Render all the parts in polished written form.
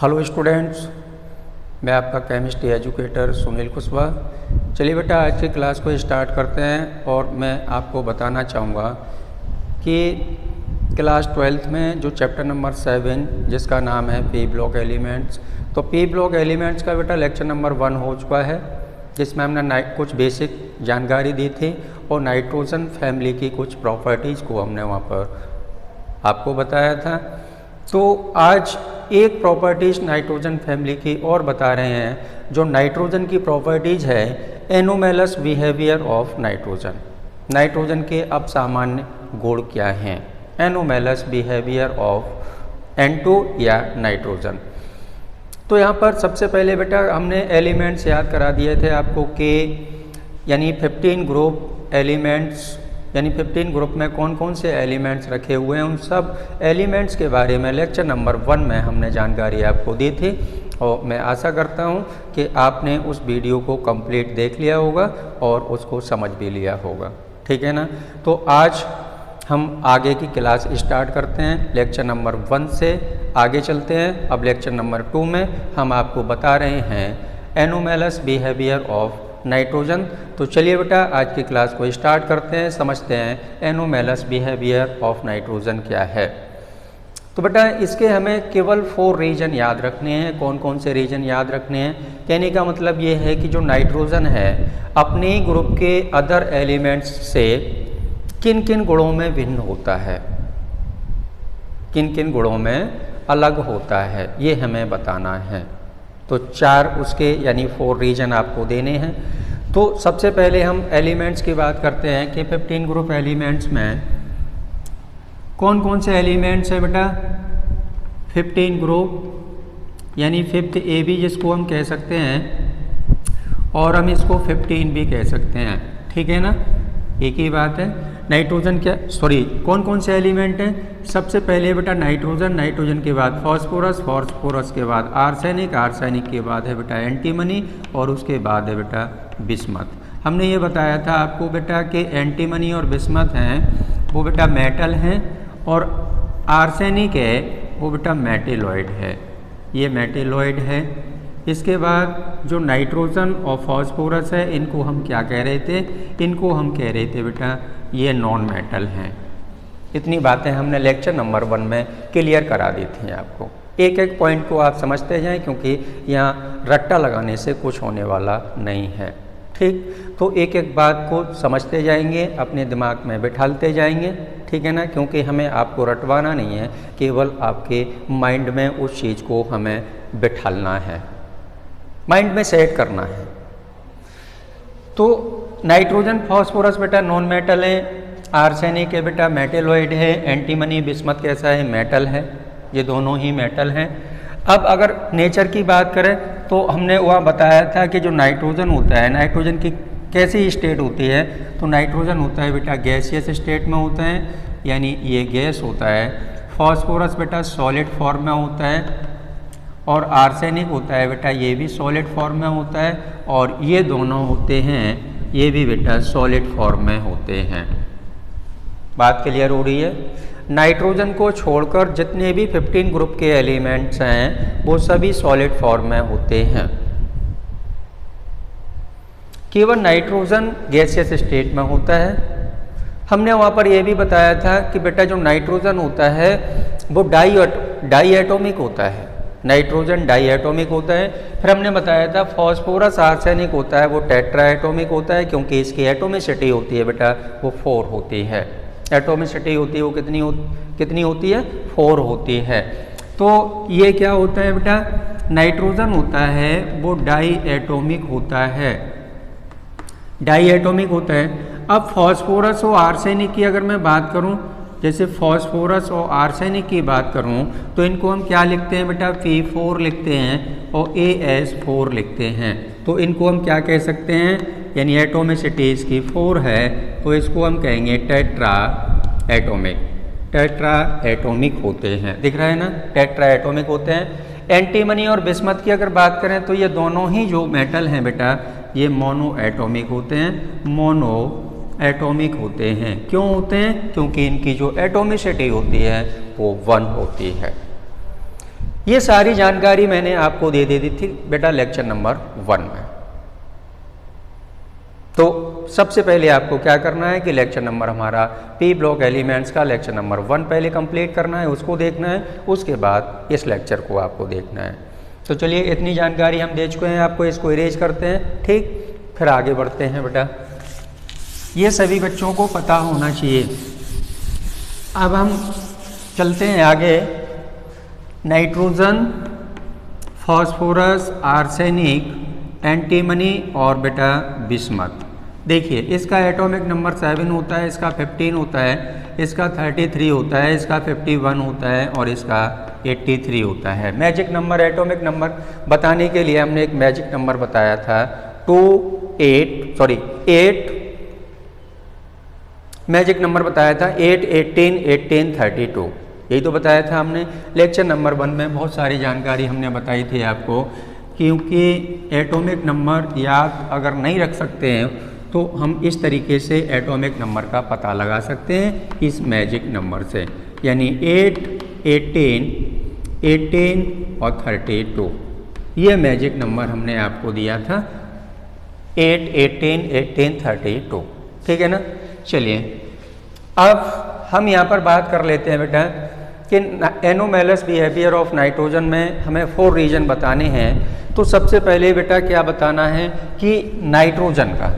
Hello students, मैं आपका chemistry educator Sunil Kushwaha. चलिए बेटा, आज की क्लास को स्टार्ट करते हैं और मैं आपको बताना चाहूँगा कि क्लास 12th में जो चैप्टर नंबर 7 जिसका नाम है पी ब्लॉक एलिमेंट्स, तो पी ब्लॉक एलिमेंट्स का बेटा लेक्चर नंबर 1 हो चुका है, जिसमें हमने कुछ बेसिक जानकारी दी थी और नाइट्रोजन फैमिली की कुछ प्रॉपर्टीज़ को हमने वहाँ पर आपको बताया था। तो आज एक प्रॉपर्टीज़ नाइट्रोजन फैमिली की और बता रहे हैं। जो नाइट्रोजन की प्रॉपर्टीज़ है, anomalous behaviour of nitrogen. Nitrogen के अब सामान्य गुण क्या हैं? एनोमेलस बिहेवियर ऑफ N2 या नाइट्रोजन। तो यहाँ पर सबसे पहले बेटा हमने एलिमेंट्स याद करा दिए थे आपको के, यानी 15 ग्रुप एलिमेंट्स, यानी 15 ग्रुप में कौन कौन से एलिमेंट्स रखे हुए हैं, उन सब एलिमेंट्स के बारे में लेक्चर नंबर 1 में हमने जानकारी आपको दी थी। और मैं आशा करता हूँ कि आपने उस वीडियो को कंप्लीट देख लिया होगा और उसको समझ भी लिया होगा, ठीक है ना। तो आज हम आगे की क्लास स्टार्ट करते हैं। लेक्चर नंबर 1 से आगे चलते हैं। अब लेक्चर नंबर 2 में हम आपको बता रहे हैं एनोमेलस बिहेवियर ऑफ नाइट्रोजन। तो चलिए बेटा, आज की क्लास को स्टार्ट करते हैं, समझते हैं एनोमेलस बिहेवियर ऑफ नाइट्रोजन क्या है। तो बेटा इसके हमें केवल 4 रीजन याद रखने हैं। कौन कौन से रीजन याद रखने हैं? कहने का मतलब ये है कि जो नाइट्रोजन है अपने ग्रुप के अदर एलिमेंट्स से किन किन गुणों में भिन्न होता है, किन किन गुणों में अलग होता है, ये हमें बताना है। तो 4 उसके यानी 4 रीजन आपको देने हैं। तो सबसे पहले हम एलिमेंट्स की बात करते हैं कि 15 ग्रुप एलिमेंट्स में कौन कौन से एलिमेंट्स हैं बेटा। 15 ग्रुप यानी 5th AB जिसको हम कह सकते हैं, और हम इसको 15 भी कह सकते हैं, ठीक है ना, एक ही बात है। नाइट्रोजन क्या, सॉरी, कौन कौन से एलिमेंट हैं? सबसे पहले बेटा नाइट्रोजन, नाइट्रोजन के बाद फॉस्फोरस, फॉस्फोरस के बाद आर्सेनिक, आर्सेनिक के बाद है बेटा एंटीमनी, और उसके बाद है बेटा बिस्मथ। हमने ये बताया था आपको बेटा कि एंटीमनी और बिस्मथ हैं वो बेटा मेटल हैं, और आर्सेनिक है वो बेटा मेटेलॉइड है, ये मेटेलॉइड है। इसके बाद जो नाइट्रोजन और फॉस्फोरस है, इनको हम क्या कह रहे थे? इनको हम कह रहे थे बेटा ये नॉन मेटल हैं। इतनी बातें हमने लेक्चर नंबर 1 में क्लियर करा दी थी आपको। एक एक पॉइंट को आप समझते जाएं, क्योंकि यहाँ रट्टा लगाने से कुछ होने वाला नहीं है, ठीक। तो एक एक बात को समझते जाएंगे, अपने दिमाग में बिठालते जाएंगे, ठीक है ना, क्योंकि हमें आपको रटवाना नहीं है, केवल आपके माइंड में उस चीज़ को हमें बिठालना है, माइंड में सेट करना है। तो नाइट्रोजन फॉस्फोरस बेटा नॉन मेटल है, आर्सेनिक है बेटा मेटेलॉइड है, एंटीमनी बिस्मथ कैसा है? मेटल है, ये दोनों ही मेटल हैं। अब अगर नेचर की बात करें तो हमने वहाँ बताया था कि जो नाइट्रोजन होता है, नाइट्रोजन की कैसी स्टेट होती है? तो नाइट्रोजन होता है बेटा गैसियस स्टेट में होता है, यानी ये गैस होता है। फॉस्फोरस बेटा सॉलिड फॉर्म में होता है, और आर्सेनिक होता है बेटा ये भी सॉलिड फॉर्म में होता है, और ये दोनों होते हैं ये भी बेटा सॉलिड फॉर्म में होते हैं। बात क्लियर हो रही है? नाइट्रोजन को छोड़कर जितने भी 15 ग्रुप के एलिमेंट्स हैं वो सभी सॉलिड फॉर्म में होते हैं। केवल नाइट्रोजन गैसियस स्टेट में होता है। हमने वहाँ पर यह भी बताया था कि बेटा जो नाइट्रोजन होता है वो डाई एटॉमिक होता है, नाइट्रोजन डाई एटॉमिक होता है। फिर हमने बताया था फॉस्फोरस आर्सेनिक होता है वो टेट्रा एटॉमिक होता है, क्योंकि इसकी एटोमिसिटी होती है बेटा वो 4 होती है। एटोमिसिटी होती है वो कितनी होती है? 4 होती है। तो ये क्या होता है बेटा? नाइट्रोजन होता है वो डाई एटॉमिक होता है, डाई एटॉमिक होता है। अब फॉस्फोरस और आर्सेनिक की अगर मैं बात करूं, जैसे फॉस्फोरस और आर्सेनिक की बात करूं, तो इनको हम क्या लिखते हैं बेटा? P4 लिखते हैं और AS4 लिखते हैं। तो इनको हम क्या कह सकते हैं? यानी एटोमिसिटी इसकी 4 है, तो इसको हम कहेंगे टेट्रा एटॉमिक। टेट्रा एटॉमिक होते हैं, दिख रहा है ना, टेट्रा एटॉमिक होते हैं। एंटीमनी और बिस्मथ की अगर बात करें तो ये दोनों ही जो मेटल हैं बेटा ये मोनो एटॉमिक होते हैं, मोनो एटॉमिक होते हैं। क्यों होते हैं? क्योंकि इनकी जो एटोमिसिटी होती है वो 1 होती है। ये सारी जानकारी मैंने आपको दे दी थी बेटा लेक्चर नंबर 1 में। तो सबसे पहले आपको क्या करना है कि लेक्चर नंबर हमारा पी ब्लॉक एलिमेंट्स का लेक्चर नंबर 1 पहले कंप्लीट करना है, उसको देखना है, उसके बाद इस लेक्चर को आपको देखना है। तो चलिए इतनी जानकारी हम दे चुके हैं आपको, इसको इरेज करते हैं, ठीक, फिर आगे बढ़ते हैं बेटा। ये सभी बच्चों को पता होना चाहिए। अब हम चलते हैं आगे। नाइट्रोजन, फास्फोरस, आर्सेनिक, एंटीमनी और बेटा बिस्मथ। देखिए इसका एटॉमिक नंबर 7 होता है, इसका 15 होता है, इसका 33 होता है, इसका 51 होता है और इसका 83 होता है। मैजिक नंबर, एटॉमिक नंबर बताने के लिए हमने एक मैजिक नंबर बताया था 8 मैजिक नंबर बताया था 8, 18, 18, 32, यही तो बताया था हमने। लेक्चर नंबर 1 में बहुत सारी जानकारी हमने बताई थी आपको, क्योंकि एटॉमिक नंबर याद अगर नहीं रख सकते हैं तो हम इस तरीके से एटॉमिक नंबर का पता लगा सकते हैं इस मैजिक नंबर से, यानी 8, 18, 18 और 32। ये मैजिक नंबर हमने आपको दिया था 8, 18, 18, 32, ठीक है ना। चलिए अब हम यहाँ पर बात कर लेते हैं बेटा कि एनोमेलस बिहेवियर ऑफ नाइट्रोजन में हमें 4 रीजन बताने हैं। तो सबसे पहले बेटा क्या बताना है कि नाइट्रोजन का,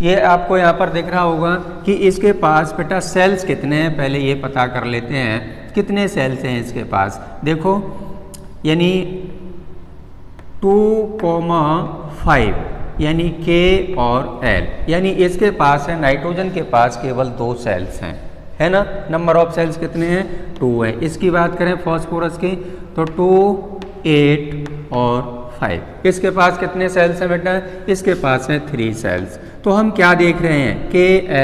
ये आपको यहाँ पर दिख रहा होगा कि इसके पास बेटा सेल्स कितने हैं, पहले ये पता कर लेते हैं कितने सेल्स हैं इसके पास। देखो यानी 2,5 यानी K और L, यानी इसके पास है, नाइट्रोजन के पास केवल 2 सेल्स हैं, है ना। नंबर ऑफ सेल्स कितने हैं, 2 है। इसकी बात करें फास्फोरस की तो 2, 8 और 5। इसके पास कितने सेल्स हैं बेटा, इसके पास हैं 3 सेल्स। तो हम क्या देख रहे हैं, K,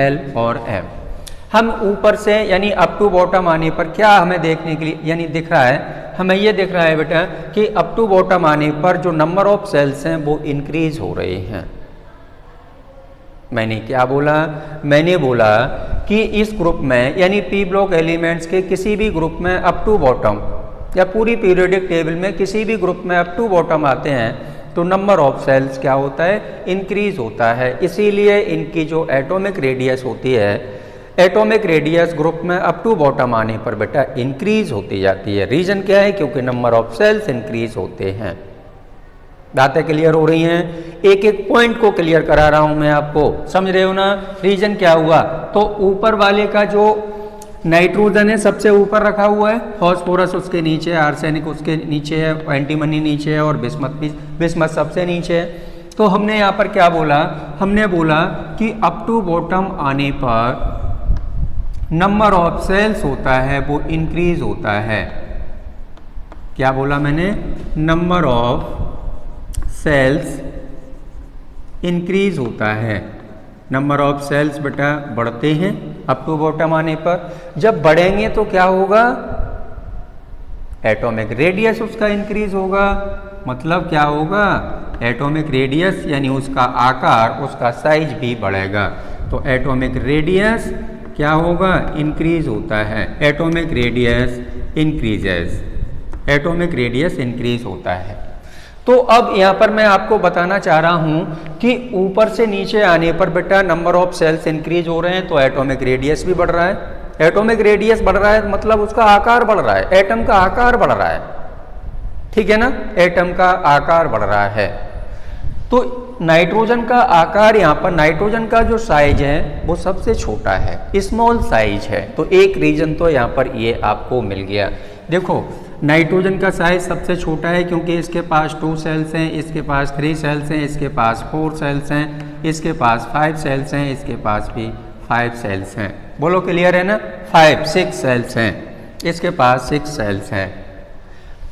L और M। हम ऊपर से यानी अप टू बॉटम आने पर क्या हमें देखने के लिए यानी दिख रहा है, हमें ये दिख रहा है बेटा कि अप टू बॉटम आने पर जो नंबर ऑफ सेल्स हैं वो इंक्रीज हो रहे हैं। मैंने क्या बोला, मैंने बोला कि इस ग्रुप में यानी पी ब्लॉक एलिमेंट्स के किसी भी ग्रुप में अप टू बॉटम या पूरी पीरियोडिक टेबल में किसी भी ग्रुप में अप टू बॉटम आते हैं तो नंबर ऑफ सेल्स क्या होता है, इंक्रीज होता है। इसीलिए इनकी जो एटॉमिक रेडियस होती है, एटॉमिक रेडियस ग्रुप में अप टू बॉटम आने पर बेटा इंक्रीज होती जाती है। रीजन क्या है, क्योंकि नंबर ऑफ सेल्स इंक्रीज होते हैं। बातें क्लियर हो रही हैं, एक एक पॉइंट को क्लियर करा रहा हूं मैं आपको, समझ रहे हो ना। रीजन क्या हुआ, तो ऊपर वाले का जो नाइट्रोजन है सबसे ऊपर रखा हुआ है, फास्फोरस उसके नीचे, आर्सेनिक उसके नीचे है, एंटीमनी नीचे है और बिस्मथ सबसे नीचे है। तो हमने यहाँ पर क्या बोला, हमने बोला कि अप टू बॉटम आने पर नंबर ऑफ सेल्स होता है वो इंक्रीज होता है। क्या बोला मैंने, नंबर ऑफ सेल्स इंक्रीज होता है। नंबर ऑफ सेल्स बेटा बढ़ते हैं अप टू बॉटम आने पर। जब बढ़ेंगे तो क्या होगा, एटॉमिक रेडियस उसका इंक्रीज होगा। मतलब क्या होगा, एटॉमिक रेडियस यानी उसका आकार, उसका साइज भी बढ़ेगा। तो एटॉमिक रेडियस क्या होगा, इंक्रीज होता है। Atomic radius increases, atomic radius increase होता है। तो अब यहाँ पर मैं आपको बताना चाह रहा हूँ कि ऊपर से नीचे आने पर बेटा नंबर ऑफ सेल्स इंक्रीज हो रहे हैं तो एटॉमिक रेडियस भी बढ़ रहा है। एटॉमिक रेडियस बढ़ रहा है मतलब उसका आकार बढ़ रहा है, एटम का आकार बढ़ रहा है, ठीक है ना, एटम का आकार बढ़ रहा है। तो नाइट्रोजन का आकार, यहाँ पर नाइट्रोजन का जो साइज है वो सबसे छोटा है, स्मॉल साइज है। तो एक रीजन तो यहाँ पर ये आपको मिल गया। देखो नाइट्रोजन का साइज सबसे छोटा है क्योंकि इसके पास 2 सेल्स हैं, इसके पास 3 सेल्स हैं, इसके पास 4 सेल्स हैं, इसके पास 5 सेल्स हैं, इसके पास भी 5 सेल्स हैं। बोलो क्लियर है ना, 6 सेल्स हैं, इसके पास 6 सेल्स हैं।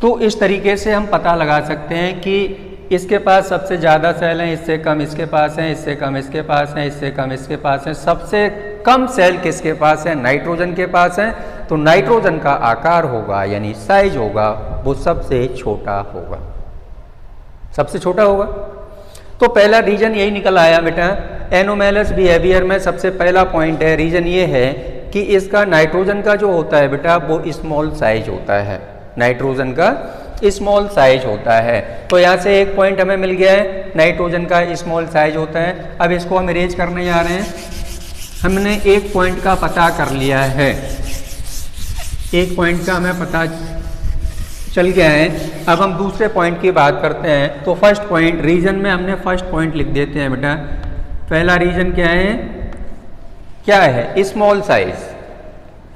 तो इस तरीके से हम पता लगा सकते हैं कि इसके पास सबसे ज़्यादा सेल हैं, इससे कम इसके पास हैं, इससे कम इसके पास हैं, इससे कम इसके पास हैं। सबसे कम सेल किसके पास है, नाइट्रोजन के पास है। तो नाइट्रोजन का आकार होगा यानी साइज होगा वो सबसे छोटा होगा, सबसे छोटा होगा। तो पहला रीजन यही निकल आया बेटा। एनोमेलस बिहेवियर में सबसे पहला पॉइंट है, रीजन ये है कि इसका नाइट्रोजन का जो होता है बेटा वो स्मॉल साइज होता है। नाइट्रोजन का स्मॉल साइज होता है। तो यहाँ से एक पॉइंट हमें मिल गया है, नाइट्रोजन का स्मॉल साइज होता है। अब इसको हम अरेंज करने जा रहे हैं। हमने एक पॉइंट का पता कर लिया है, एक पॉइंट का हमें पता चल गया है। अब हम दूसरे पॉइंट की बात करते हैं। तो फर्स्ट पॉइंट रीजन में हमने फर्स्ट पॉइंट लिख देते हैं बेटा। पहला रीजन क्या है, क्या है, स्मॉल साइज।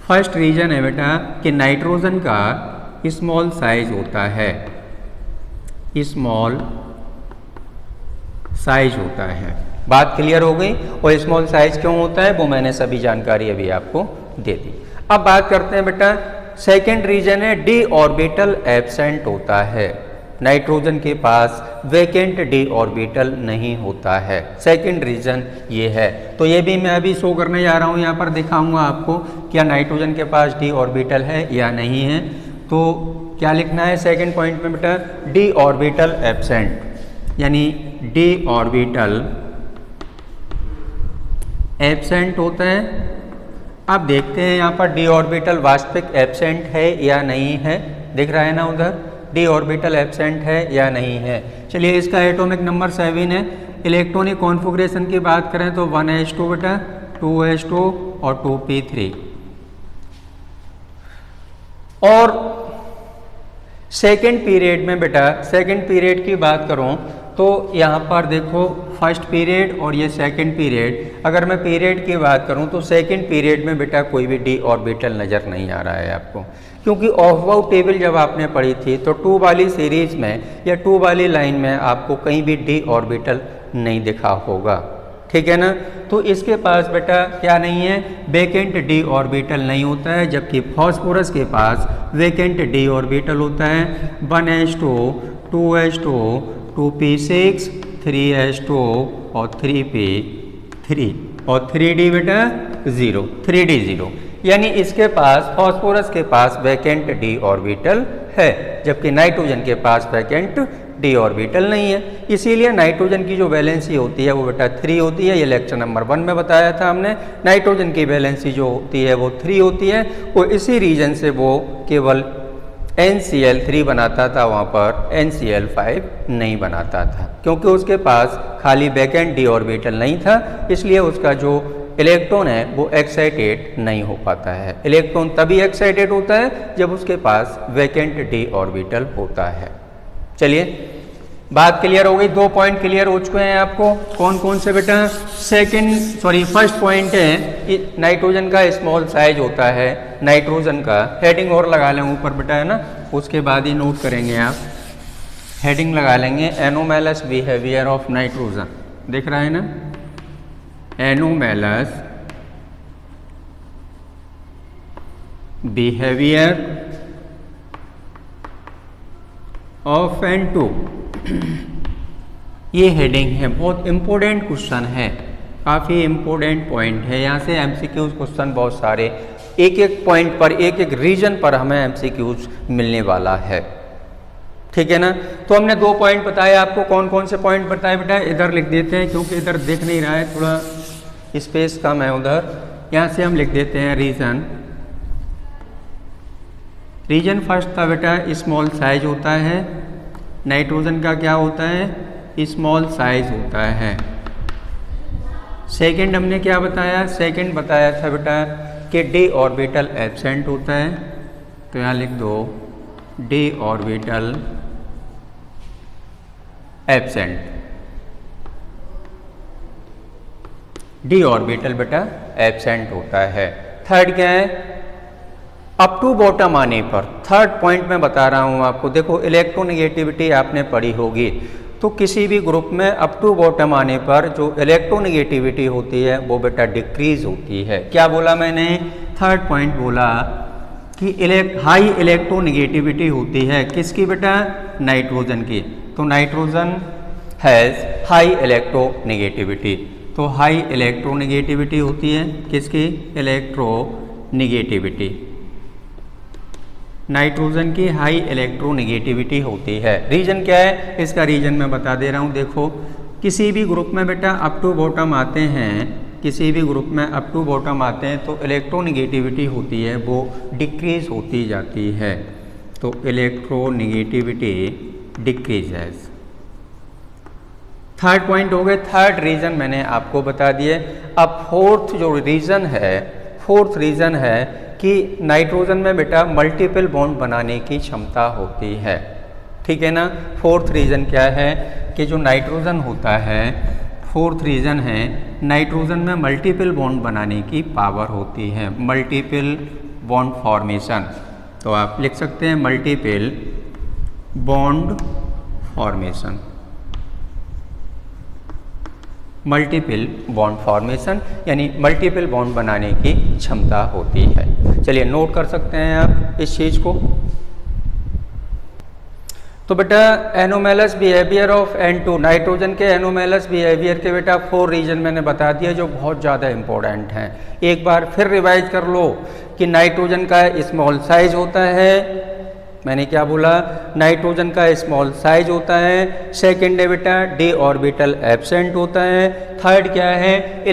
फर्स्ट रीजन है बेटा कि नाइट्रोजन का स्मॉल साइज होता है, स्मॉल साइज होता है। बात क्लियर हो गई। और स्मॉल साइज क्यों होता है वो मैंने सभी जानकारी अभी आपको दे दी। अब बात करते हैं बेटा, सेकेंड रीजन है डी ऑर्बिटल एब्सेंट होता है। नाइट्रोजन के पास वेकेंट डी ऑर्बिटल नहीं होता है, सेकंड रीजन ये है। तो ये भी मैं अभी शो करने जा रहा हूँ, यहाँ पर दिखाऊंगा आपको क्या नाइट्रोजन के पास डी ऑर्बिटल है या नहीं है। तो क्या लिखना है सेकंड पॉइंट में बेटा, डी ऑर्बिटल एब्सेंट, यानी डी ऑर्बिटल एब्सेंट होता है। अब देखते हैं यहाँ पर डी ऑर्बिटल वास्तविक एब्सेंट है या नहीं है, दिख रहा है ना उधर, डी ऑर्बिटल एब्सेंट है या नहीं है। चलिए इसका एटॉमिक नंबर 7 है। इलेक्ट्रॉनिक कॉन्फ़िगरेशन की बात करें तो 1s2 बेटा, 2s2 और 2p3। और सेकेंड पीरियड में बेटा, सेकेंड पीरियड की बात करूं तो यहाँ पर देखो फर्स्ट पीरियड और ये सेकंड पीरियड। अगर मैं पीरियड की बात करूं तो सेकंड पीरियड में बेटा कोई भी डी ऑर्बिटल नज़र नहीं आ रहा है आपको, क्योंकि ऑफबाउ टेबल जब आपने पढ़ी थी तो 2 वाली सीरीज में या 2 वाली लाइन में आपको कहीं भी डी ऑर्बिटल नहीं दिखा होगा, ठीक है ना। तो इसके पास बेटा क्या नहीं है, वेकेंट डी ऑर्बिटल नहीं होता है, जबकि फॉस्फोरस के पास वेकेंट डी ऑर्बिटल होता है। 1s2, 2s2, 2p6, 3s2 और 3p3 और 3d बेटा 0, 3d 0, यानी इसके पास फॉस्फोरस के पास वैकेंट डी ऑर्बिटल है, जबकि नाइट्रोजन के पास वैकेंट डी ऑर्बिटल नहीं है। इसीलिए नाइट्रोजन की जो वैलेंसी होती है वो बेटा 3 होती है। ये लेक्चर नंबर 1 में बताया था हमने, नाइट्रोजन की वैलेंसी जो होती है वो 3 होती है। और इसी रीजन से वो केवल NCl3 बनाता था, वहाँ पर NCl5 नहीं बनाता था, क्योंकि उसके पास खाली वैकेंट डी ऑर्बिटल नहीं था। इसलिए उसका जो इलेक्ट्रॉन है वो एक्साइटेड नहीं हो पाता है। इलेक्ट्रॉन तभी एक्साइटेड होता है जब उसके पास वैकेंट डी ऑर्बिटल होता है। चलिए बात क्लियर हो गई, 2 पॉइंट क्लियर हो चुके हैं आपको। कौन कौन से बेटा, फर्स्ट पॉइंट है नाइट्रोजन का स्मॉल साइज होता है, नाइट्रोजन का हेडिंग और लगा लें ऊपर बेटा, है ना, उसके बाद ही नोट करेंगे आप, हेडिंग लगा लेंगे एनोमैलस बिहेवियर ऑफ नाइट्रोजन, दिख रहा है ना, एनोमैलस बिहेवियर ऑफ N2। ये हेडिंग है, बहुत इंपॉर्टेंट क्वेश्चन है, काफ़ी इंपॉर्टेंट पॉइंट है। यहाँ से MCQs क्वेश्चन बहुत सारे, एक एक पॉइंट पर, एक एक रीजन पर हमें MCQs मिलने वाला है, ठीक है ना। तो हमने 2 पॉइंट बताए आपको। कौन कौन से पॉइंट बताए बेटा, इधर लिख देते हैं, क्योंकि इधर दिख नहीं रहा है, थोड़ा स्पेस कम है उधर। यहाँ से हम लिख देते हैं रीजन। रीजन फर्स्ट था बेटा स्मॉल साइज होता है, नाइट्रोजन का क्या होता है, स्मॉल साइज होता है। सेकंड हमने क्या बताया, सेकंड बताया था बेटा कि डी ऑर्बिटल एब्सेंट होता है। तो यहाँ लिख दो D orbital absent, D orbital बेटा एब्सेंट होता है। थर्ड क्या है, अप टू बॉटम आने पर, थर्ड पॉइंट में बता रहा हूँ आपको। देखो इलेक्ट्रोनेगेटिविटी आपने पढ़ी होगी, तो किसी भी ग्रुप में अप टू बॉटम आने पर जो इलेक्ट्रोनेगेटिविटी होती है वो बेटा डिक्रीज होती है। क्या बोला मैंने, थर्ड पॉइंट बोला कि हाई इलेक्ट्रोनेगेटिविटी होती है, किसकी बेटा, नाइट्रोजन की। तो नाइट्रोजन हैज़ हाई इलेक्ट्रोनेगेटिविटी, तो हाई इलेक्ट्रोनेगेटिविटी होती है किसकी, इलेक्ट्रोनेगेटिविटी, नाइट्रोजन की हाई इलेक्ट्रोनेगेटिविटी होती है। रीजन क्या है, इसका रीजन मैं बता दे रहा हूँ। देखो किसी भी ग्रुप में बेटा अप टू बॉटम आते हैं, किसी भी ग्रुप में अप टू बॉटम आते हैं तो इलेक्ट्रोनेगेटिविटी होती है वो डिक्रीज होती जाती है। तो इलेक्ट्रोनेगेटिविटी डिक्रीजेस। थर्ड पॉइंट हो गए, थर्ड रीज़न मैंने आपको बता दिए। अब फोर्थ रीज़न है कि नाइट्रोजन में बेटा मल्टीपल बॉन्ड बनाने की क्षमता होती है, ठीक है ना। फोर्थ रीज़न क्या है कि जो नाइट्रोजन होता है, फोर्थ रीज़न है नाइट्रोजन में मल्टीपल बॉन्ड बनाने की पावर होती है, मल्टीपल बॉन्ड फॉर्मेशन। तो आप लिख सकते हैं multiple bond formation, multiple bond formation यानी मल्टीपल बॉन्ड बनाने की क्षमता होती है। चलिए नोट कर सकते हैं आप इस चीज़ को। तो बेटा anomalous behaviour of N2, nitrogen के एनोमेलस बिहेवियर के बेटा 4 रीजन मैंने बता दिया जो बहुत ज़्यादा इंपॉर्टेंट हैं। एक बार फिर रिवाइज कर लो कि नाइट्रोजन का स्मॉल साइज होता है, मैंने क्या बोला, नाइट्रोजन का स्मॉल साइज होता है। सेकेंड है बेटा डी ऑर्बिटल एब्सेंट होता है। थर्ड क्या है,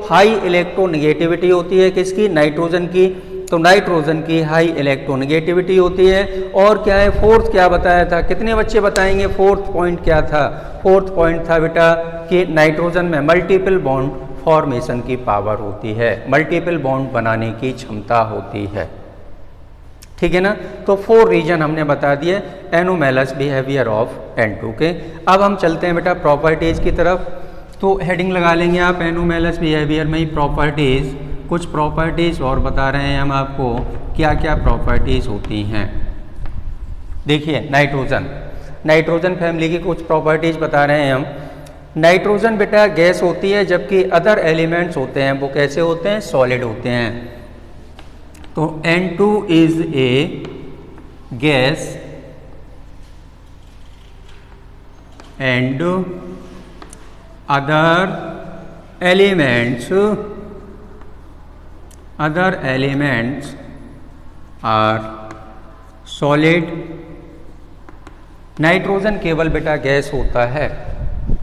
हाई इलेक्ट्रोनेगेटिविटी होती है किसकी, नाइट्रोजन की। तो नाइट्रोजन की हाई इलेक्ट्रोनेगेटिविटी होती है। और क्या है, फोर्थ क्या बताया था, कितने बच्चे बताएंगे फोर्थ पॉइंट क्या था। फोर्थ पॉइंट था बेटा कि नाइट्रोजन में मल्टीपल बॉन्ड फॉर्मेशन की पावर होती है, मल्टीपल बॉन्ड बनाने की क्षमता होती है, ठीक है ना। तो 4 रीजन हमने बता दिए एनोमेलस बिहेवियर ऑफ N2 के। अब हम चलते हैं बेटा प्रॉपर्टीज़ की तरफ। तो हेडिंग लगा लेंगे आप एनोमेलस बिहेवियर में ही प्रॉपर्टीज़, कुछ प्रॉपर्टीज़ और बता रहे हैं हम आपको क्या क्या प्रॉपर्टीज़ होती हैं। देखिए नाइट्रोजन फैमिली की कुछ प्रॉपर्टीज़ बता रहे हैं हम। नाइट्रोजन बेटा गैस होती है, जबकि अदर एलिमेंट्स होते हैं वो कैसे होते हैं, सॉलिड होते हैं। तो N2 is a gas and other elements are solid. Nitrogen केवल बेटा गैस होता है,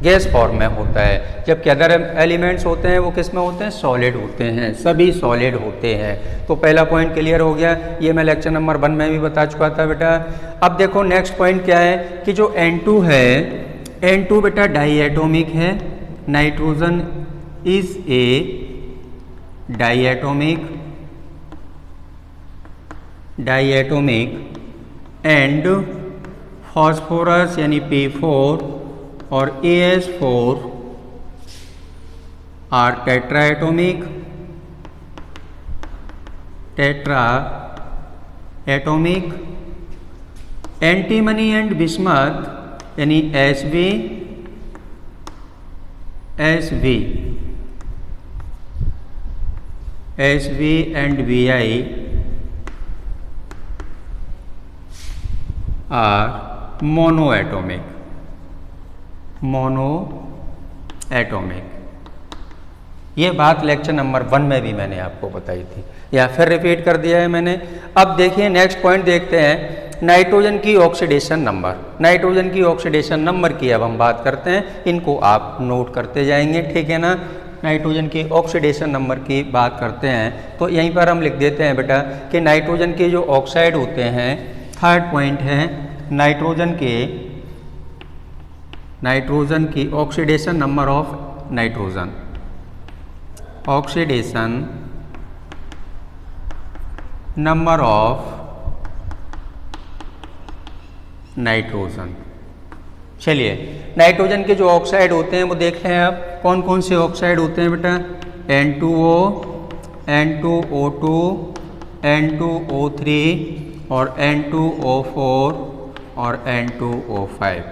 गैस फॉर्म में होता है, जबकि अदर एलिमेंट्स होते हैं वो किस में होते हैं, सॉलिड होते हैं, सभी सॉलिड होते हैं। तो पहला पॉइंट क्लियर हो गया, ये मैं लेक्चर नंबर 1 में भी बता चुका था बेटा। अब देखो नेक्स्ट पॉइंट क्या है कि जो N2 है, N2 बेटा डाईएटॉमिक है। Nitrogen is a diatomic and phosphorus यानी P4 और AS4 are tetratomic antimony and bismuth यानी SV एंड VI आर मोनोएटॉमिक। ये बात लेक्चर नंबर 1 में भी मैंने आपको बताई थी, या फिर रिपीट कर दिया है मैंने। अब देखिए नेक्स्ट पॉइंट देखते हैं, नाइट्रोजन की ऑक्सीडेशन नंबर। नाइट्रोजन की ऑक्सीडेशन नंबर की अब हम बात करते हैं, इनको आप नोट करते जाएंगे, ठीक है ना। नाइट्रोजन की ऑक्सीडेशन नंबर की बात करते हैं तो यहीं पर हम लिख देते हैं बेटा कि नाइट्रोजन के जो ऑक्साइड होते हैं, थर्ड पॉइंट है नाइट्रोजन की oxidation number of nitrogen, oxidation number of nitrogen. चलिए नाइट्रोजन के जो ऑक्साइड होते हैं वो देख लें आप, कौन कौन से ऑक्साइड होते हैं बेटा, N2O, N2O2, N2O3 और N2O4 और N2O5।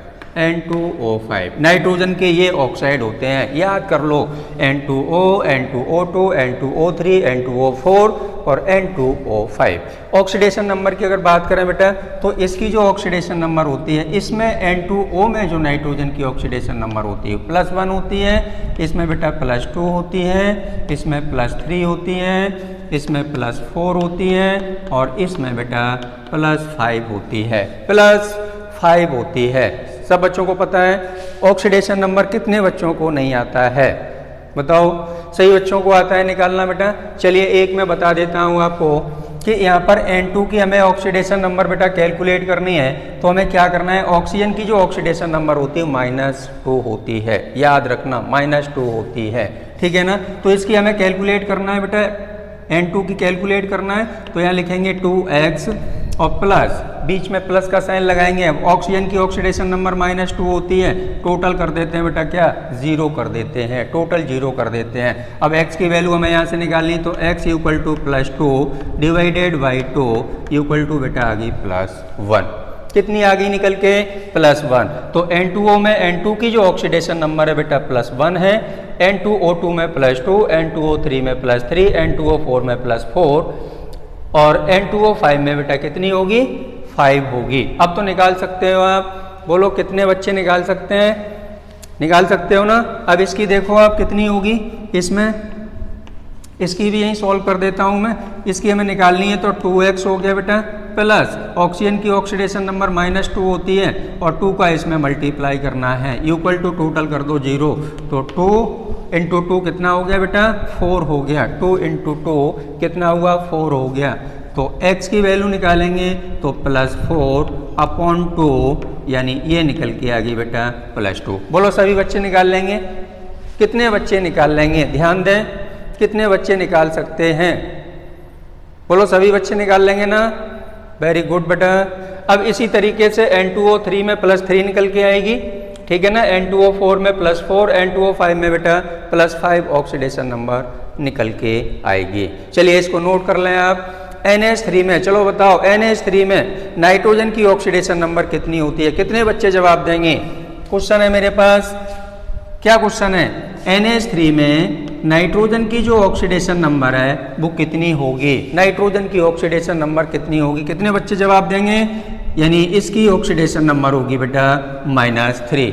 नाइट्रोजन के ये ऑक्साइड होते हैं, याद कर लो, N2O, N2O2, N2O3, N2O4 और N2O5। ऑक्सीडेशन नंबर की अगर बात करें बेटा तो इसकी जो ऑक्सीडेशन नंबर होती है, इसमें N2O में जो नाइट्रोजन की ऑक्सीडेशन नंबर होती है +1 होती है, इसमें बेटा +2 होती है, इसमें +3 होती है, इसमें +4 होती है और इसमें बेटा +5 होती है, +5 होती है। सब बच्चों को पता है। ऑक्सीडेशन नंबर कितने बच्चों को नहीं आता है, बताओ। सही बच्चों को आता है निकालना बेटा। चलिए एक मैं बता देता हूँ आपको कि यहाँ पर N2 की हमें ऑक्सीडेशन नंबर बेटा कैलकुलेट करनी है, तो हमें क्या करना है, ऑक्सीजन की जो ऑक्सीडेशन नंबर होती है -2 होती है, याद रखना -2 होती है, ठीक है ना। तो इसकी हमें कैलकुलेट करना है बेटा, N2 की कैलकुलेट करना है, तो यहाँ लिखेंगे 2x और प्लस, बीच में प्लस का साइन लगाएंगे। ऑक्सीजन की ऑक्सीडेशन नंबर -2 होती है, टोटल कर देते हैं बेटा क्या, 0 कर देते हैं, टोटल 0 कर देते हैं। अब x की वैल्यू हमें यहाँ से निकालनी, तो x equal to +2 divided by 2 equal to बेटा आ गई +1। कितनी आ गई निकल के, +1। तो N2O में N2 की जो ऑक्सीडेशन नंबर है बेटा +1 है, N2O2 में +2, N2O3 में +3, N2O4 में +4 और N2O5 में बेटा कितनी होगी, 5 होगी। अब तो निकाल सकते हो आप, बोलो कितने बच्चे निकाल सकते हैं, निकाल सकते हो ना। अब इसकी देखो आप कितनी होगी, इसमें इसकी भी यहीं सॉल्व कर देता हूं मैं। इसकी हमें निकालनी है, तो 2x हो गया बेटा, प्लस ऑक्सीजन की ऑक्सीडेशन नंबर -2 होती है और 2 का इसमें मल्टीप्लाई करना है, इक्वल टू टोटल कर दो 0, तो 2 इंटू 2 कितना हो गया बेटा, 4 हो गया। 2 इंटू 2 कितना हुआ, 4 हो गया। तो x की वैल्यू निकालेंगे तो +4 अपॉन 2, यानी ये निकल के आ गई बेटा +2। बोलो सभी बच्चे निकाल लेंगे, कितने बच्चे निकाल लेंगे, ध्यान दें, कितने बच्चे निकाल सकते हैं, बोलो सभी बच्चे निकाल लेंगे ना, वेरी गुड बेटा। अब इसी तरीके से N2O3 में +3 निकल के आएगी, ठीक है ना, N2O4 में +4, N2O5 में बेटा +5 ऑक्सीडेशन नंबर निकल के आएगी। चलिए इसको नोट कर लें आप। NH3 में, चलो बताओ NH3 में नाइट्रोजन की ऑक्सीडेशन नंबर कितनी होती है, कितने बच्चे जवाब देंगे। क्वेश्चन है मेरे पास, क्या क्वेश्चन है, NH3 में नाइट्रोजन की जो ऑक्सीडेशन नंबर है वो कितनी होगी, नाइट्रोजन की ऑक्सीडेशन नंबर कितनी होगी, कितने बच्चे जवाब देंगे, यानी इसकी ऑक्सीडेशन नंबर होगी बेटा -3।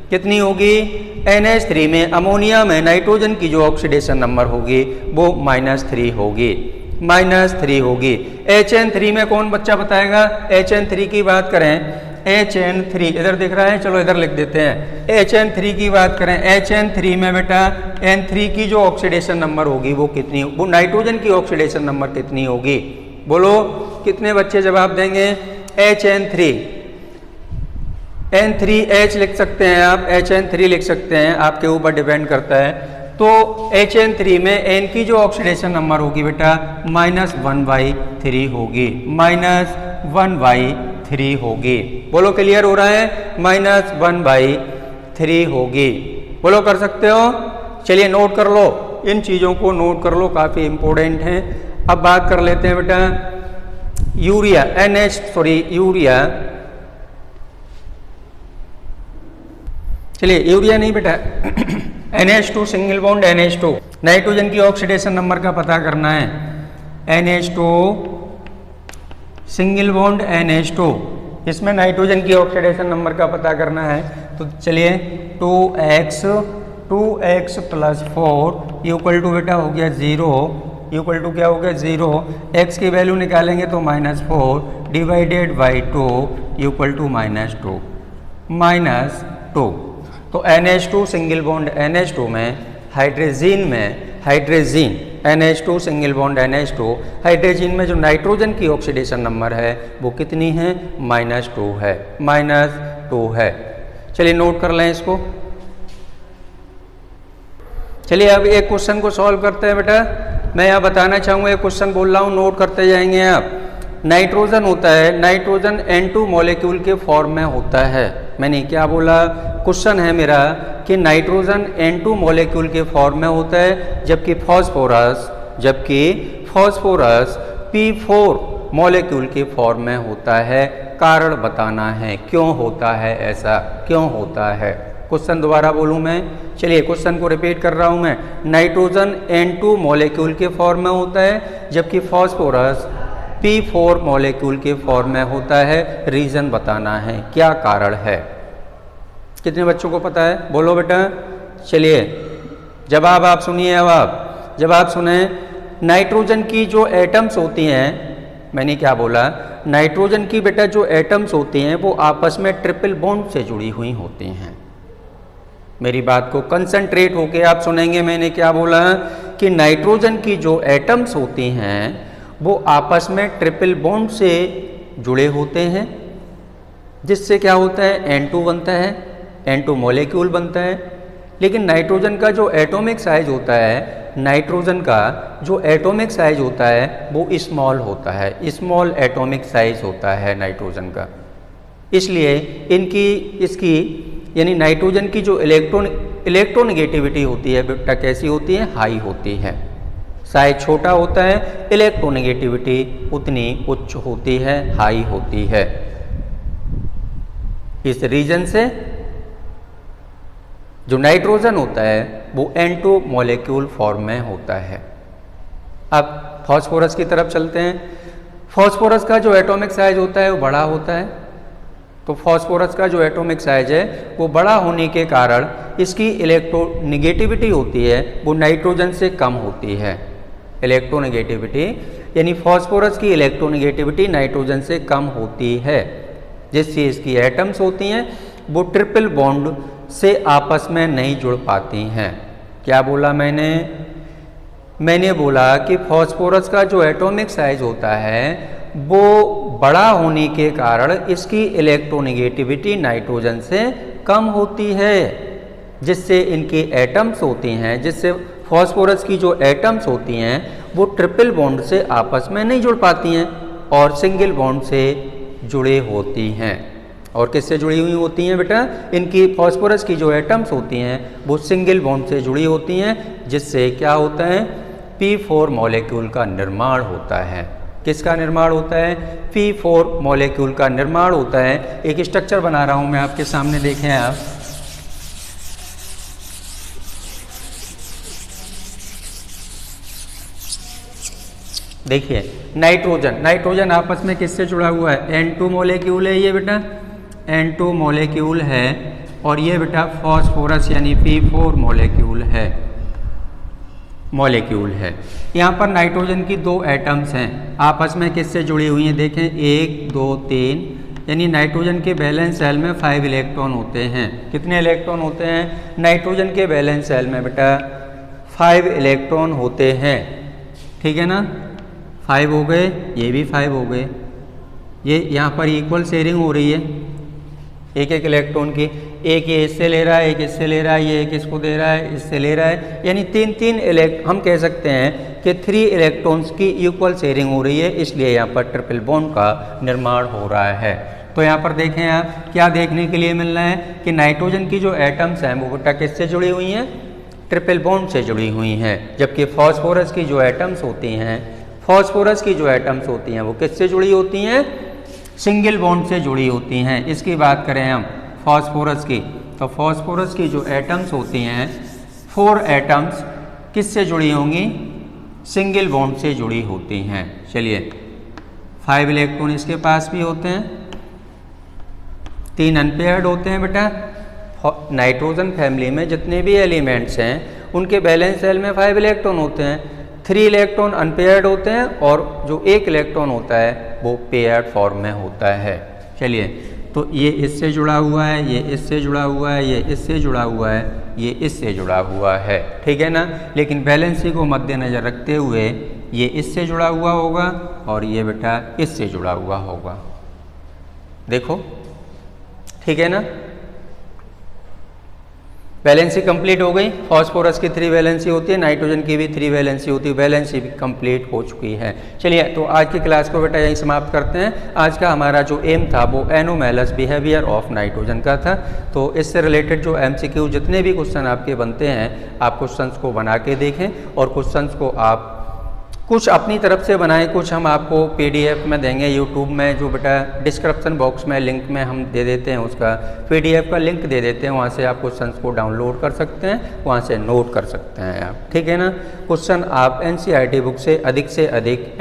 कितनी होगी, NH3 में अमोनिया में नाइट्रोजन की जो ऑक्सीडेशन नंबर होगी वो -3 होगी, -3 होगी। HN3 में कौन बच्चा बताएगा, HN3 की बात करें, HN3 इधर दिख रहा है, चलो इधर लिख देते हैं। HN3 की बात करें, HN3 में बेटा N3 की जो ऑक्सीडेशन नंबर होगी वो कितनी, वो नाइट्रोजन की ऑक्सीडेशन नंबर कितनी होगी, बोलो कितने बच्चे जवाब देंगे। HN3, N3H लिख सकते हैं आप, HN3 लिख सकते हैं, आपके ऊपर डिपेंड करता है। तो HN3 में N की जो ऑक्सीडेशन नंबर होगी बेटा -1/3 होगी, -1/3 होगी। बोलो क्लियर हो रहा है, -1/3 होगी, बोलो कर सकते हो। चलिए नोट कर लो, इन चीज़ों को नोट कर लो, काफ़ी इंपॉर्टेंट हैं। अब बात कर लेते हैं बेटा यूरिया, यूरिया, चलिए यूरिया नहीं बेटा NH2 single bond NH2, nitrogen की ऑक्सीडेशन नंबर का पता करना है। NH2 सिंगल बॉन्ड NH2, इसमें नाइट्रोजन की ऑक्सीडेशन नंबर का पता करना है। तो चलिए 2x + 4 इक्वल टू बेटा हो गया 0, इक्वल टू क्या हो गया 0। x की वैल्यू निकालेंगे तो -4 डिवाइडेड बाई 2 इक्वल टू -2। तो NH2 सिंगल बॉन्ड NH2 में hydrazine NH2 single bond NH2 hydrazine में जो नाइट्रोजन की ऑक्सीडेशन नंबर है वो कितनी है, -2 है, -2 है। चलिए नोट कर लें इसको। चलिए अब एक क्वेश्चन को सॉल्व करते हैं बेटा। मैं यहाँ बताना चाहूँगा, एक क्वेश्चन बोल रहा हूँ, नोट करते जाएंगे आप। नाइट्रोजन होता है, नाइट्रोजन N2 मॉलिक्यूल के फॉर्म में होता है। मैंने क्या बोला, क्वेश्चन है मेरा कि नाइट्रोजन N2 मॉलिक्यूल के फॉर्म में होता है, जबकि फॉस्फोरस P4 मॉलिक्यूल के फॉर्म में होता है। कारण बताना है क्यों होता है, ऐसा क्यों होता है। क्वेश्चन दोबारा बोलूँ मैं, चलिए क्वेश्चन को रिपीट कर रहा हूँ मैं। नाइट्रोजन N2 मॉलिक्यूल के फॉर्म में होता है, जबकि फॉस्फोरस P4 मॉलिक्यूल के फॉर्म में होता है। रीज़न बताना है, क्या कारण है। कितने बच्चों को पता है, बोलो बेटा। चलिए जवाब आप सुनिए। अब आप जवाब सुने। नाइट्रोजन की जो एटम्स होती हैं, मैंने क्या बोला, नाइट्रोजन की बेटा जो एटम्स होती हैं वो आपस में ट्रिपल बॉन्ड से जुड़ी हुई होती हैं। मेरी बात को कंसंट्रेट होके आप सुनेंगे। मैंने क्या बोला कि नाइट्रोजन की जो एटम्स होती हैं वो आपस में ट्रिपल बॉन्ड से जुड़े होते हैं, जिससे क्या होता है N2 बनता है, N2 मॉलिक्यूल बनता है। लेकिन नाइट्रोजन का जो एटॉमिक साइज होता है, नाइट्रोजन का जो एटॉमिक साइज होता है वो स्मॉल होता है, स्मॉल एटॉमिक साइज होता है नाइट्रोजन का। इसलिए इसकी यानी नाइट्रोजन की जो इलेक्ट्रोनेगेटिविटी होती है बेटा कैसी होती है, हाई होती है। साइज छोटा होता है, इलेक्ट्रोनेगेटिविटी उतनी उच्च होती है, हाई होती है। इस रीजन से जो नाइट्रोजन होता है वो N2 मॉलिक्यूल फॉर्म में होता है। अब फॉस्फोरस की तरफ चलते हैं। फॉस्फोरस का जो एटॉमिक साइज होता है वो बड़ा होता है। तो फॉस्फोरस का जो एटॉमिक साइज है वो बड़ा होने के कारण इसकी इलेक्ट्रोनेगेटिविटी होती है वो नाइट्रोजन से कम होती है। इलेक्ट्रोनेगेटिविटी यानी फॉस्फोरस की इलेक्ट्रोनेगेटिविटी नाइट्रोजन से कम होती है, जिससे इसकी एटम्स होती हैं वो ट्रिपल बॉन्ड से आपस में नहीं जुड़ पाती हैं। क्या बोला मैंने बोला कि फॉस्फोरस का जो एटॉमिक साइज होता है वो बड़ा होने के कारण इसकी इलेक्ट्रोनेगेटिविटी नाइट्रोजन से कम होती है, जिससे इनकी एटम्स होती हैं, जिससे फॉस्फोरस की जो एटम्स होती हैं वो ट्रिपल बॉन्ड से आपस में नहीं जुड़ पाती हैं और सिंगल बॉन्ड से जुड़े होती हैं। और किससे जुड़ी हुई होती हैं बेटा, इनकी फॉस्फोरस की जो एटम्स होती हैं वो सिंगल बॉन्ड से जुड़ी होती हैं, जिससे क्या होता है P4 मॉलिक्यूल का निर्माण होता है। किसका निर्माण होता है, P4 मॉलिक्यूल का निर्माण होता है। एक स्ट्रक्चर बना रहा हूं मैं आपके सामने, देखें आप। देखिए नाइट्रोजन आपस में किससे जुड़ा हुआ है, N2 मॉलिक्यूल है ये बेटा, N2 मॉलिक्यूल है, और ये बेटा फॉस्फोरस यानी P4 मॉलिक्यूल है। यहाँ पर नाइट्रोजन की दो एटम्स हैं, आपस में किससे जुड़ी हुई हैं, देखें 1 2 3, यानी नाइट्रोजन के वैलेंस सेल में 5 इलेक्ट्रॉन होते हैं। कितने इलेक्ट्रॉन होते हैं नाइट्रोजन के वैलेंस सेल में बेटा, 5 इलेक्ट्रॉन होते हैं, ठीक है ना। 5 हो गए, ये भी 5 हो गए, ये यहाँ पर इक्वल शेयरिंग हो रही है एक इलेक्ट्रॉन की, एक ये इससे ले रहा है, एक इससे ले रहा है, ये एक इसको दे रहा है, इससे ले रहा है, यानी तीन हम कह सकते हैं कि 3 इलेक्ट्रॉन्स की इक्वल शेयरिंग हो रही है, इसलिए यहाँ पर ट्रिपल बॉन्ड का निर्माण हो रहा है। तो यहाँ पर देखें आप, क्या देखने के लिए मिल रहा है कि नाइट्रोजन की जो एटम्स हैं वो बेटा किससे जुड़ी हुई हैं, ट्रिपल बॉन्ड से जुड़ी हुई हैं, जबकि फॉस्फोरस की जो एटम्स होती हैं वो किससे जुड़ी होती हैं, सिंगल बॉन्ड से जुड़ी होती हैं। इसकी बात करें हम फॉस्फोरस की, तो फॉस्फोरस की जो एटम्स होती हैं 4 एटम्स किससे जुड़ी होंगी, सिंगल बॉन्ड से जुड़ी होती हैं। चलिए 5 इलेक्ट्रॉन इसके पास भी होते हैं, 3 अनपेयर्ड होते हैं बेटा। नाइट्रोजन फैमिली में जितने भी एलिमेंट्स हैं उनके वैलेंस सेल में 5 इलेक्ट्रॉन होते हैं, 3 इलेक्ट्रॉन अनपेयर्ड होते हैं और जो 1 इलेक्ट्रॉन होता है वो पेयर्ड फॉर्म में होता है। चलिए, तो ये इससे जुड़ा हुआ है, ये इससे जुड़ा हुआ है, ये इससे जुड़ा हुआ है, ये इससे जुड़ा हुआ है, ठीक है ना। लेकिन वैलेंसी को मद्देनज़र रखते हुए ये इससे जुड़ा हुआ होगा और ये बेटा इससे जुड़ा हुआ होगा, देखो, ठीक है ना। वैलेंसी कंप्लीट हो गई, फॉस्फोरस की 3 वैलेंसी होती है, नाइट्रोजन की भी 3 वैलेंसी होती है, वैलेंसी भी कंप्लीट हो चुकी है। चलिए, तो आज की क्लास को बेटा यहीं समाप्त करते हैं। आज का हमारा जो एम था वो एनोमैलस बिहेवियर ऑफ नाइट्रोजन का था। तो इससे रिलेटेड जो MCQ जितने भी क्वेश्चन आपके बनते हैं, आप क्वेश्चंस को बना के देखें और क्वेश्चंस को आप कुछ अपनी तरफ से बनाएं, कुछ हम आपको PDF में देंगे यूट्यूब में, जो बेटा डिस्क्रिप्शन बॉक्स में लिंक में हम दे देते हैं, उसका PDF का लिंक दे देते हैं, वहाँ से आप क्वेश्चंस को डाउनलोड कर सकते हैं, वहाँ से नोट कर सकते हैं आप, ठीक है ना। क्वेश्चन आप NCERT बुक से अधिक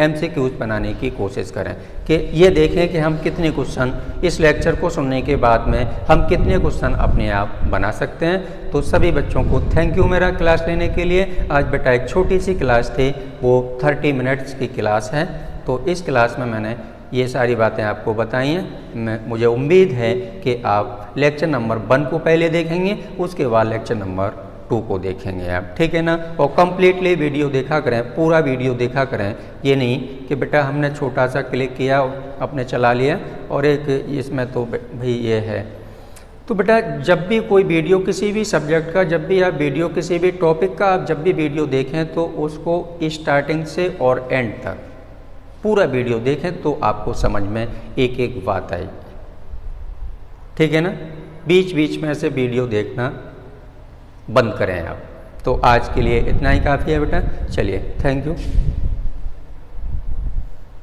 MCQs बनाने की कोशिश करें कि ये देखें कि हम कितने क्वेश्चन इस लेक्चर को सुनने के बाद में हम कितने क्वेश्चन अपने आप बना सकते हैं। तो सभी बच्चों को थैंक यू मेरा क्लास लेने के लिए। आज बेटा एक छोटी सी क्लास थी, वो 30 मिनट्स की क्लास है। तो इस क्लास में मैंने ये सारी बातें आपको बताई हैं। मुझे उम्मीद है कि आप लेक्चर नंबर 1 को पहले देखेंगे, उसके बाद लेक्चर नंबर 2 को देखेंगे आप, ठीक है ना। और कम्प्लीटली वीडियो देखा करें, पूरा वीडियो देखा करें। ये नहीं कि बेटा हमने छोटा सा क्लिक किया अपने चला लिया और एक इसमें तो भाई ये है। तो बेटा जब भी कोई वीडियो किसी भी सब्जेक्ट का, जब भी आप वीडियो किसी भी टॉपिक का आप जब भी वीडियो देखें तो उसको स्टार्टिंग से और एंड तक पूरा वीडियो देखें तो आपको समझ में एक एक बात आएगी, ठीक है ना। बीच बीच में से वीडियो देखना बंद करें आप। तो आज के लिए इतना ही काफ़ी है बेटा, चलिए थैंक यू।